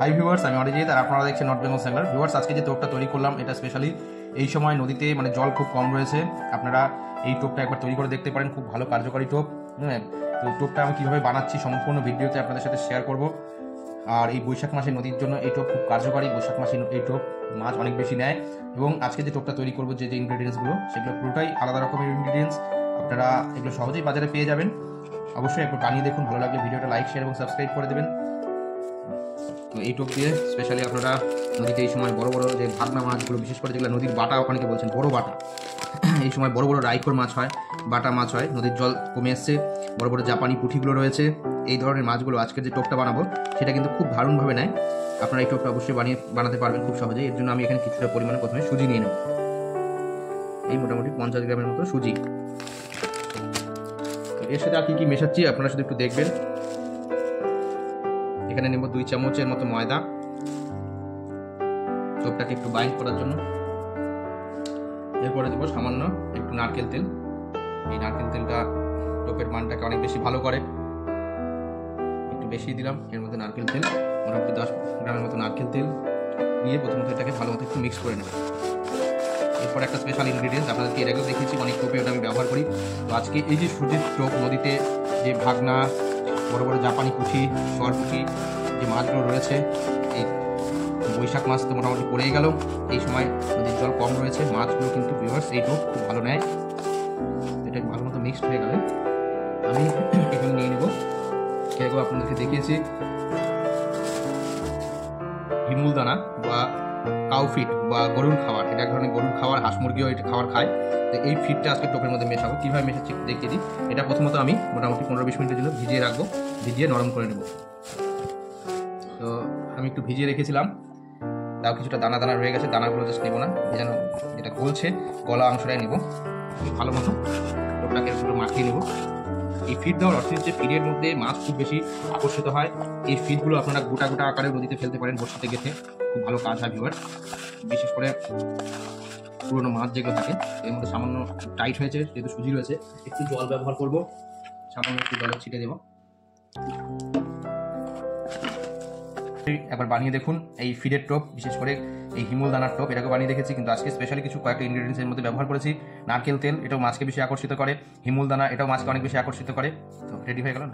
Hi viewers, আমি অরিজিৎ আর আপনারা দেখছেন নর্থ বেঙ্গল স্যাঙ্গলার। ভিউয়ার্স, আজকে যে টোপটা তৈরি করলাম এটা স্পেশালি এই সময় নদীতে জল খুব কম রয়েছে। আপনারা এই টোপটা একবার তৈরি করে দেখতে পারেন, খুব ভালো কার্যকারী টোপ। হ্যাঁ, তো টোপটা আমি কীভাবে বানাচ্ছি সম্পূর্ণ ভিডিওতে আপনাদের সাথে শেয়ার করব। আর এই বৈশাখ মাসে নদীর জন্য এই টোপ খুব কার্যকারী। বৈশাখ মাসে এই টোপ মাছ অনেক বেশি নেয় এবং আজকে যে টোপটা তৈরি করবো যে ইনগ্রেডিয়েন্টসগুলো সেগুলো পুরোটাই আলাদা রকমের ইনগ্রেডিয়েন্টস। আপনারা এগুলো সহজেই বাজারে পেয়ে যাবেন। অবশ্যই একবার বানিয়ে দেখুন, ভালো লাগলে ভিডিওটা লাইক, শেয়ার এবং সাবস্ক্রাইব করে দেবেন। তো এই টোপ দিয়ে স্পেশালি আপনারা নদীতে এই সময় বড় বড় যে ভাগনা মাছগুলো, বিশেষ করে যেগুলো নদীর বাটা অনেকে বলছেন বড় বাটা, এই সময় বড় বড় রাইখোর মাছ হয়, বাটা মাছ হয়। নদীর জল কমে এসছে, বড় বড় জাপানি পুঁঠিগুলো রয়েছে। এই ধরনের মাছগুলো আজকের যে টোপটা বানাবো সেটা কিন্তু খুব দারুণভাবে নেয়। আপনারা এই টোপটা অবশ্যই বানাতে পারবেন খুব সহজেই। এর জন্য আমি এখানে কিছুটা পরিমাণে প্রথমে সুজি নিয়ে নেব, এই মোটামুটি 50 গ্রামের মতো সুজি। এর সাথে আর কি মেশাচ্ছি আপনারা শুধু একটু দেখবেন। এখানে নেব 2 চামচের মতো ময়দা, টোপটাকে একটু বাইন্ড করার জন্য। এরপরে দেবো সামান্য একটু নারকেল তেল। এই নারকেল তেলটা টোপের মানটাকে অনেক বেশি ভালো করে, একটু বেশি দিলাম এর মধ্যে নারকেল তেল, মোটামুটি 10 গ্রামের মতো নারকেল তেল নিয়ে প্রথমত এটাকে ভালো মতো একটু মিক্স করে নেব। এরপর একটা স্পেশাল ইনগ্রিডিয়েন্টস আপনাদেরকে এর আগেও দেখিয়েছি, অনেক টোপে ওটা আমি ব্যবহার করি। তো আজকে এই যে সুজির টোপ, নদীতে যে ভাগনা, বড় বড় জাপানি পুঁঠি, সর পুঁঠি যে মাছগুলো রয়েছে, এই বৈশাখ মাস তো মোটামুটি পড়েই গেল। এই সময় নদীর জল কম রয়েছে, মাছগুলো কিন্তু ভিউয়ার্স এই টোপ খুব ভালো নেয়। এটা ভালো মতো মিক্সড হয়ে গেলে আমি এখানে নিয়ে নেব, এরকম আপনাদেরকে দেখিয়েছি হিমুল দানা বা কাউ ফিট বা গরুর খাবার। এটা এক ধরনের গরুর খাবার, হাঁস মুরগিও এটা খাবার খায়। তো এই ফিটটা আজকে টোপের মধ্যে মেশাবো। কীভাবে মেশাচ্ছি দেখিয়ে দিই। এটা প্রথমত আমি মোটামুটি 15-20 মিনিটের জন্য ভিজিয়ে রাখবো, ভিজিয়ে নরম করে নেব। তো আমি একটু ভিজিয়ে রেখেছিলাম, তাও কিছুটা দানা দানা রয়ে গেছে, দানাগুলো জাস্ট নেবো না, ভেজানো যেটা গলছে গলা অংশটাই নেব। ভালো মতো টোপটাকে একটু মাখিয়ে নেব। এই ফিড দেওয়ার অর্থ হচ্ছে ফিডের মধ্যে মাছ খুব বেশি আকর্ষিত হয়। এই ফিডগুলো আপনারা গোটা গোটা আকারে নদীতে ফেলতে পারেন, বর্ষাতে গেঁথে খুব ভালো কাজ হয় ভিউয়ার। বিশেষ করে পুরোনো মাছ যেগুলো থাকে এর মধ্যে সামান্য টাইট হয়েছে, যেহেতু সুজি রয়েছে একটু জল ব্যবহার করব, সামান্য একটু জলের ছিটে দেব। একবার বানিয়ে দেখুন এই ফিডের টোপ, বিশেষ করে এই হিমুল দানার টোপ, এটাকে বানিয়ে দেখেছি। কিন্তু আজকে স্পেশালি কিছু কয়েকটা ইনগ্রেডিয়েন্টস এর মধ্যে ব্যবহার করেছি। নারকেল তেল, এটাও মাছকে বেশি আকর্ষিত করে। হিমুল দানা, এটাও মাছকে অনেক বেশি আকর্ষিত করে। তো রেডি হয়ে গেল।